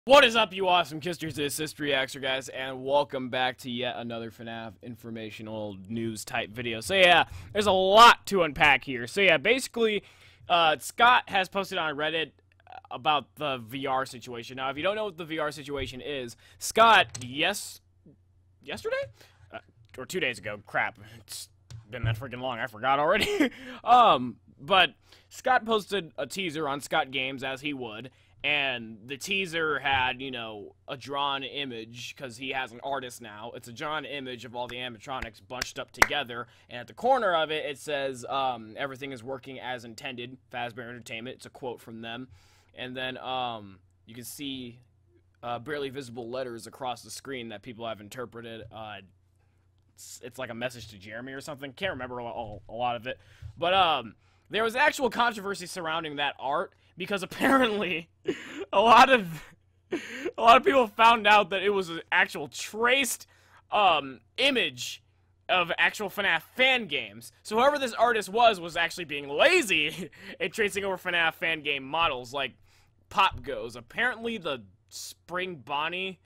What is up, you awesome kisters? This is SysTreeAxer, guys, and welcome back to yet another FNAF informational news type video. So yeah, there's a lot to unpack here. So yeah, basically, Scott has posted on Reddit about the VR situation. Now, if you don't know what the VR situation is, Scott, yesterday? Or 2 days ago, crap, it's been that freaking long, I forgot already. But Scott posted a teaser on Scott Games, as he would, and the teaser had, you know, a drawn image, because he has an artist now. It's a drawn image of all the animatronics bunched up together, and at the corner of it, it says, everything is working as intended, Fazbear Entertainment. It's a quote from them. And then, you can see, barely visible letters across the screen that people have interpreted. It's like a message to Jeremy or something. Can't remember a lot of it. But, there was actual controversy surrounding that art, because apparently a lot of people found out that it was an actual traced image of actual FNAF fan games. So whoever this artist was actually being lazy at tracing over FNAF fan game models like Pop Goes. Apparently the Spring Bonnie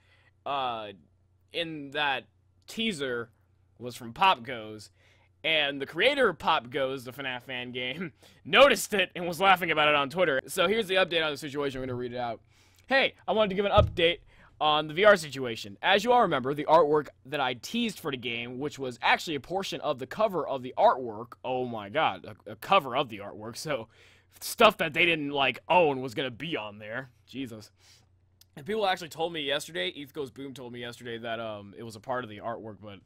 in that teaser was from Pop Goes. And the creator of Pop Goes, the FNAF fan game, noticed it and was laughing about it on Twitter. So here's the update on the situation. I'm going to read it out. Hey, I wanted to give an update on the VR situation. As you all remember, the artwork that I teased for the game, which was actually a portion of the cover of the artwork. Oh my god, a cover of the artwork. So stuff that they didn't, like, own was going to be on there. Jesus. And people actually told me yesterday, ETH Goes Boom told me yesterday that it was a part of the artwork, but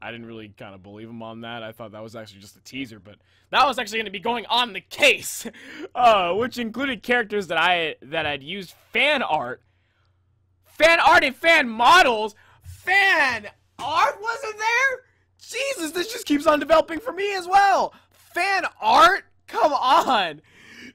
I didn't really kind of believe him on that. I thought that was actually just a teaser, but that was actually going to be going on the case, which included characters that I'd used fan art and fan models. Fan art wasn't there? Jesus, this just keeps on developing for me as well. Fan art? Come on.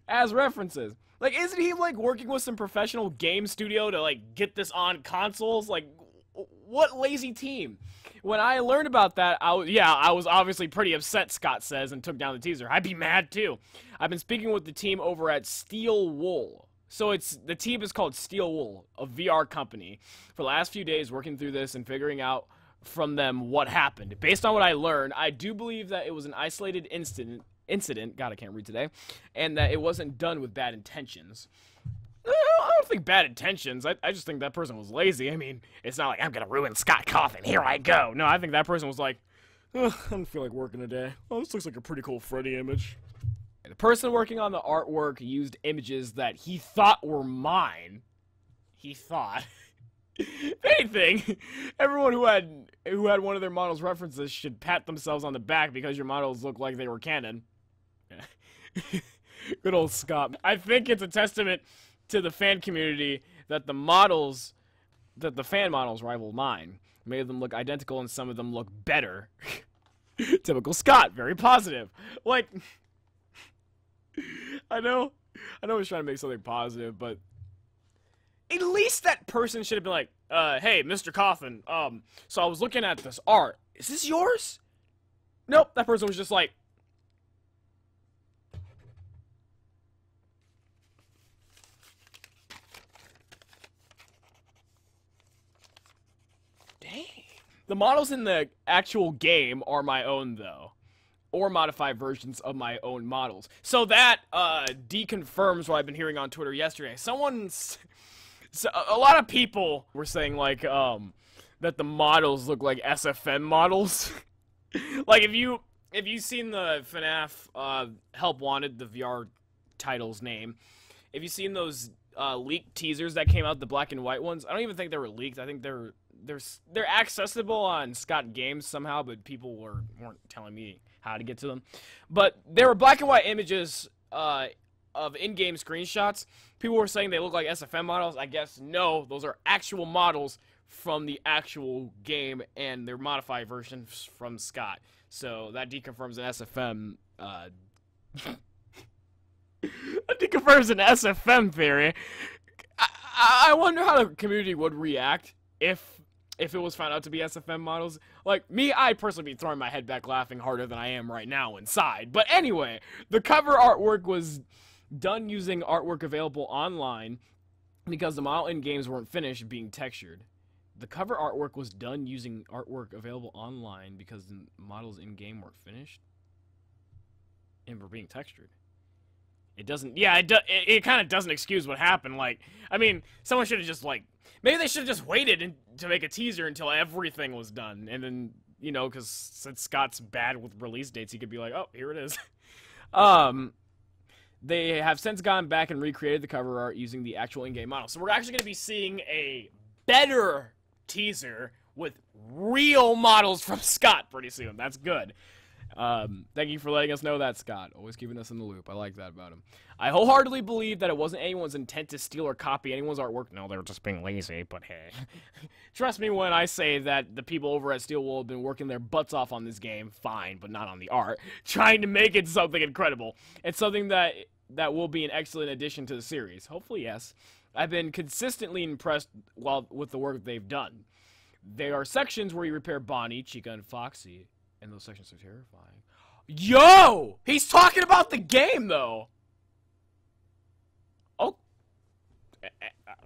As references. Like, isn't he, like, working with some professional game studio to, like, get this on consoles? Like, what lazy team? When I learned about that, I was obviously pretty upset, Scott says, and took down the teaser. I'd be mad, too. I've been speaking with the team over at Steel Wool. So the team is called Steel Wool, a VR company, for the last few days working through this and figuring out from them what happened. Based on what I learned, I do believe that it was an isolated incident, God, I can't read today, and that it wasn't done with bad intentions. I don't think bad intentions. I just think that person was lazy. I mean, it's not like, I'm gonna ruin Scott Cawthon, here I go. No, I think that person was like, I don't feel like working today. Oh, this looks like a pretty cool Freddy image. The person working on the artwork used images that he thought were mine. He thought. If anything, everyone who had one of their models' references should pat themselves on the back because your models look like they were canon. Good old Scott. I think it's a testament to the fan community that the fan models rival mine. Many of them look identical and some of them look better. Typical Scott, very positive. Like, I know he's trying to make something positive, but at least that person should have been like, hey, Mr. Cawthon, so I was looking at this art. Is this yours? Nope, that person was just like, the models in the actual game are my own, though. Or modified versions of my own models. So that, deconfirms what I've been hearing on Twitter yesterday. A lot of people were saying, like, that the models look like SFM models. Like, if you've seen the FNAF, Help Wanted, the VR title's name, if you've seen those, leaked teasers that came out, the black and white ones, I don't even think they were leaked. I think they're accessible on Scott Games somehow, but people weren't telling me how to get to them. But there were black and white images of in-game screenshots. People were saying they look like SFM models. I guess no, those are actual models from the actual game, and they're modified versions from Scott. So that deconfirms an SFM. That deconfirms an SFM theory. I wonder how the community would react if it was found out to be SFM models. Like, me, I'd personally be throwing my head back laughing harder than I am right now inside. But anyway, the cover artwork was done using artwork available online because the model in games weren't finished being textured. The cover artwork was done using artwork available online because the models in game weren't finished and were being textured. It doesn't. Yeah, it kind of doesn't excuse what happened. Like, I mean, someone should have just like maybe they should have just waited to make a teaser until everything was done, and then because since Scott's bad with release dates, he could be like, oh, here it is. They have since gone back and recreated the cover art using the actual in-game model. So we're actually going to be seeing a better teaser with real models from Scott pretty soon. That's good. Thank you for letting us know that, Scott. Always keeping us in the loop. I like that about him. I wholeheartedly believe that it wasn't anyone's intent to steal or copy anyone's artwork. No, they were just being lazy, but hey. Trust me when I say that the people over at Steel Wool have been working their butts off on this game, fine, but not on the art, trying to make it something incredible. It's something that will be an excellent addition to the series. Hopefully, yes. I've been consistently impressed with the work they've done. There are sections where you repair Bonnie, Chica, and Foxy, and those sections are terrifying. Yo! He's talking about the game, though! Oh.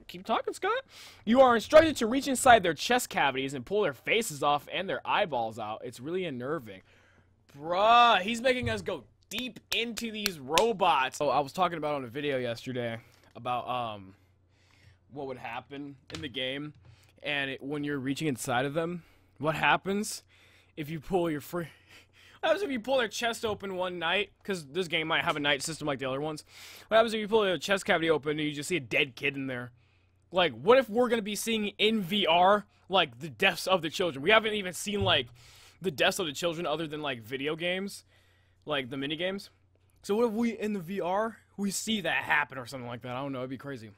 Keep talking, Scott. You are instructed to reach inside their chest cavities and pull their faces off and their eyeballs out. It's really unnerving. Bruh, he's making us go deep into these robots. Oh, I was talking about on a video yesterday about, what would happen in the game. And when you're reaching inside of them, what happens if you pull your what happens if you pull their chest open one night? Because this game might have a night system like the other ones. What happens if you pull their chest cavity open and you just see a dead kid in there? Like, what if we're going to be seeing in VR, like, the deaths of the children? We haven't even seen, like, the deaths of the children other than, like, video games. Like, the minigames. So what if we, in the VR, we see that happen or something like that? I don't know. It'd be crazy.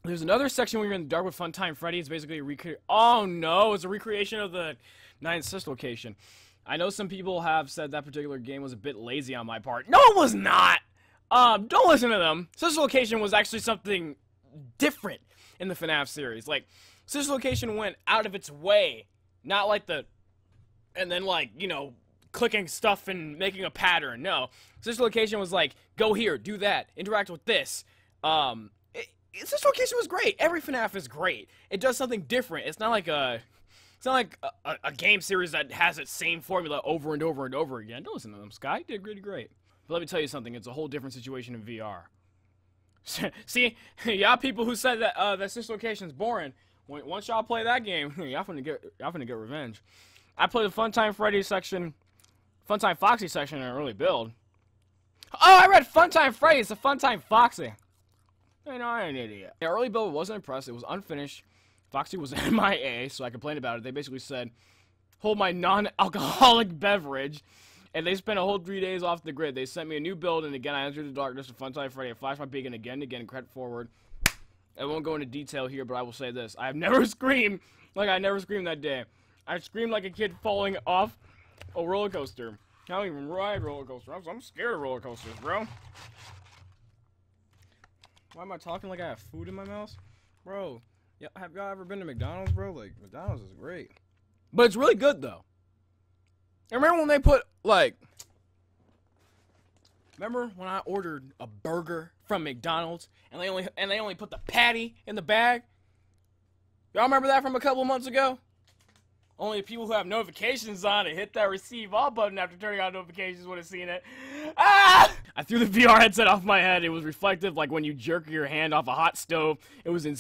There's another section when you're in the dark with Funtime Freddy. It's basically a recreation. Oh, no. It's a recreation of the 9th Sis location. I know some people have said that particular game was a bit lazy on my part. No, it was not! Don't listen to them. Sister Location was actually something different in the FNAF series. Like, Sister Location went out of its way. Not like and then, like, clicking stuff and making a pattern. No. Sister Location was like, go here, do that, interact with this. Sister Location was great. Every FNAF is great. It does something different. It's not like a game series that has its same formula over and over and over again. Don't listen to them, Sky. Did really great. But let me tell you something. It's a whole different situation in VR. See, y'all people who said that that Sister Location's boring. Once y'all play that game, y'all finna get revenge. I played the Funtime Freddy section, Funtime Foxy section in an early build. Oh, I read Funtime Freddy. It's a Funtime Foxy. I'm an idiot. The early build wasn't impressed. It was unfinished. Foxy was MIA, so I complained about it. They basically said, hold my non-alcoholic beverage. And they spent a whole 3 days off the grid. They sent me a new build, and again, I entered the darkness of Funtime Freddy. I flashed my beacon again, credit forward. I won't go into detail here, but I will say this. I have never screamed like I never screamed that day. I screamed like a kid falling off a roller coaster. I don't even ride roller coasters. I'm scared of roller coasters, bro. Why am I talking like I have food in my mouth? Bro, yeah, have y'all ever been to McDonald's, bro? Like, McDonald's is great. But it's really good, though. And remember when they put, like... Remember when I ordered a burger from McDonald's, and they only put the patty in the bag? Y'all remember that from a couple months ago? Only people who have notifications on and hit that receive all button after turning on notifications would have seen it. Ah! I threw the VR headset off my head. It was reflective, like when you jerk your hand off a hot stove. It wasn't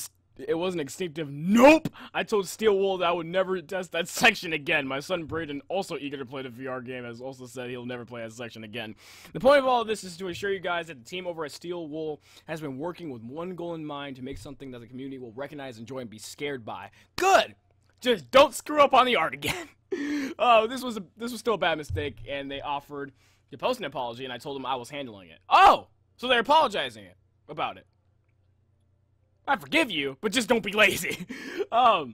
instinctive. Nope! I told Steel Wool that I would never test that section again. My son Braden, also eager to play the VR game, has also said he'll never play that section again. The point of all of this is to assure you guys that the team over at Steel Wool has been working with one goal in mind: to make something that the community will recognize, enjoy, and be scared by. Good! Just don't screw up on the art again. This was still a bad mistake, and they offered to post an apology, and I told them I was handling it. Oh! So they're apologizing about it. I forgive you, but just don't be lazy. I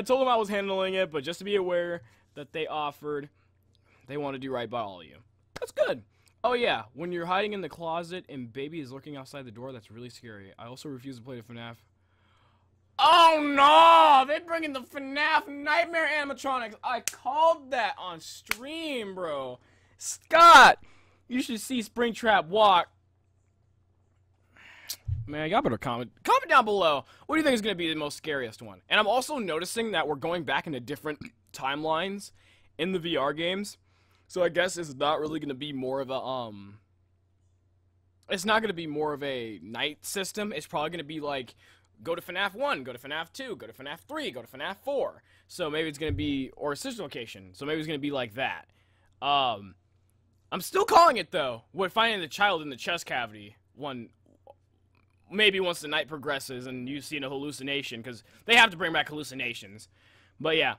told them I was handling it, but just to be aware that they want to do right by all of you. That's good. Oh yeah, when you're hiding in the closet and baby is looking outside the door, that's really scary. I also refuse to play the FNAF. Oh no! They're bringing the FNAF Nightmare animatronics. I called that on stream, bro. Scott, you should see Springtrap walk. Man, y'all better comment down below. What do you think is going to be the most scariest one? And I'm also noticing that we're going back into different timelines in the VR games. So I guess it's not really going to be more of a, it's not going to be more of a night system. It's probably going to be like, go to FNAF 1, go to FNAF 2, go to FNAF 3, go to FNAF 4. So maybe it's going to be, or a sister location. So maybe it's going to be like that. I'm still calling it, though, with finding the child in the chest cavity. Maybe once the night progresses and you see a hallucination, because they have to bring back hallucinations. But yeah,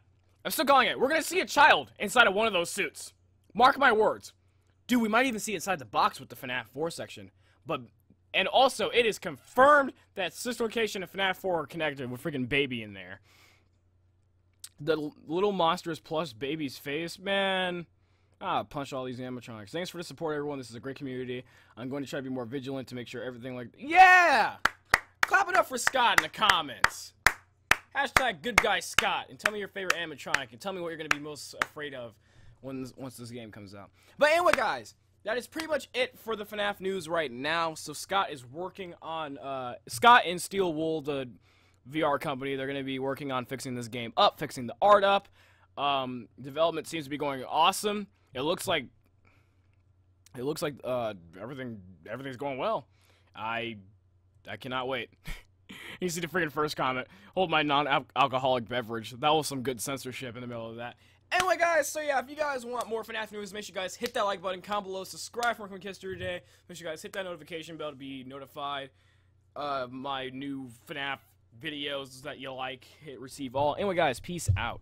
I'm still calling it. We're going to see a child inside of one of those suits. Mark my words. Dude, we might even see inside the box with the FNAF 4 section. And also, it is confirmed that Sister Location and FNAF 4 are connected with freaking Baby in there. The little monstrous plus Baby's face, man. Punch all these animatronics. Thanks for the support, everyone. This is a great community. I'm going to try to be more vigilant to make sure everything like... Yeah! Clap it up for Scott in the comments. Hashtag good guy Scott. And tell me your favorite animatronic. And tell me what you're going to be most afraid of once this game comes out. But anyway, guys, that is pretty much it for the FNAF news right now. So Scott is working on... Scott and Steel Wool, the VR company, they're going to be working on fixing this game up, fixing the art up. Development seems to be going awesome. It looks like everything's going well. I cannot wait. You see the freaking first comment. Hold my non-alcoholic beverage. That was some good censorship in the middle of that. Anyway, guys, so yeah, if you guys want more FNAF news, make sure you guys hit that like button, comment below, subscribe for Quick History today. Make sure you guys hit that notification bell to be notified of my new FNAF videos that you like. Hit receive all. Anyway, guys, peace out.